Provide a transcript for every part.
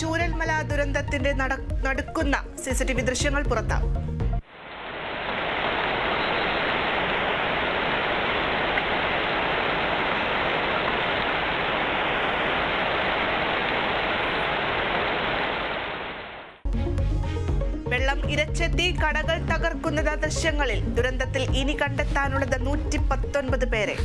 ചൂരൽമല ദുരന്തത്തിന്റെ നടക്കുന്ന CCTV ദൃശ്യങ്ങൾ പുറത്ത്. വെള്ളം ഇരച്ചെത്തി കടകൾ തകർക്കുന്ന ദൃശ്യങ്ങളിൽ ദുരന്തത്തിൽ ഇനി കണ്ടെത്താനുള്ളത് 119 പേരെ.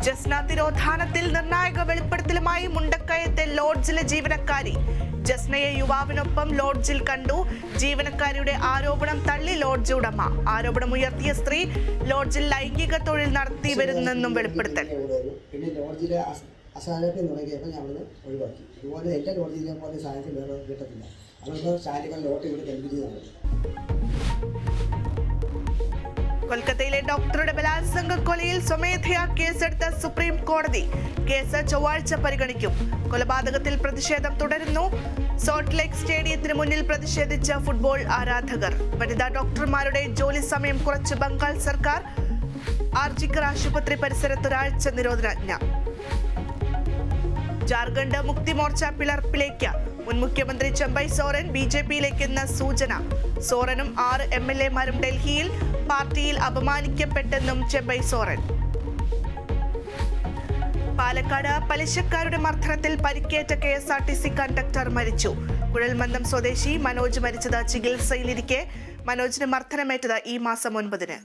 ജസ്ന തിരോധാനത്തിൽ നിർണായക വെളിപ്പെടുത്തലുമായി മുണ്ടക്കയത്തെ ലോഡ്ജിലെ ജീവനക്കാരി. ജസ്നയെ യുവാവിനൊപ്പം ലോഡ്ജിൽ കണ്ടു. ജീവനക്കാരിയുടെ ആരോപണം തള്ളി ലോഡ്ജ് ഉടമ. ആരോപണമുയർത്തിയ സ്ത്രീ ലോഡ്ജിൽ ലൈംഗിക തൊഴിൽ നടത്തി വരുന്നെന്നും വെളിപ്പെടുത്തൽ. അസാധനത്തിൽ തുടങ്ങിയപ്പോൾ ഞങ്ങൾ ഒഴിവാക്കി. ഇതുപോലെ എൻ്റെ ലോഡ്ജിലെ പോലെ സാധനത്തിൽ വേറെ കിട്ടത്തില്ല. അതുകൊണ്ട് ശാലികൾ ലോട്ട് ഇവിടെ കൽപ്പിച്ചതാണ്. കൊൽക്കത്തയിലെ ഡോക്ടറുടെ ബലാത്സംഗ കൊലയിൽ സ്വമേധയാ കേസെടുത്ത സുപ്രീം കോടതി. കേസ് ചൊവ്വാഴ്ച പരിഗണിക്കും. കൊലപാതകത്തിൽ പ്രതിഷേധം തുടരുന്നു. സോൾട്ട് ലേക്ക് സ്റ്റേഡിയത്തിന് മുന്നിൽ പ്രതിഷേധിച്ച ഫുട്ബോൾ ആരാധകർ. വനിതാ ഡോക്ടർമാരുടെ ജോലി സമയം കുറച്ച് ബംഗാൾ സർക്കാർ. ആർജിക്കർ ആശുപത്രി പരിസരത്ത് ഒരാഴ്ച നിരോധനാജ്ഞ. ജാർഖണ്ഡ് മുക്തി മോർച്ച പിളർപ്പിലേക്ക്. മുൻ മുഖ്യമന്ത്രി ചെമ്പൈ സോറൻ BJPയിലേക്കെന്ന സൂചന. സോറനും 6 MLA-മാരും ഡൽഹിയിൽ പാർട്ടിയിൽ അപമാനിക്കപ്പെട്ടെന്നും ചെമ്പൈ സോറൻ. പാലക്കാട് പലിശക്കാരുടെ മർദ്ദനത്തിൽ പരിക്കേറ്റ KSRTC കണ്ടക്ടർ മരിച്ചു. കുഴൽമന്ദം സ്വദേശി മനോജ് മരിച്ചത് ചികിത്സയിലിരിക്കെ. മനോജിന് മർദ്ദനമേറ്റത് ഈ മാസം 9-ന്.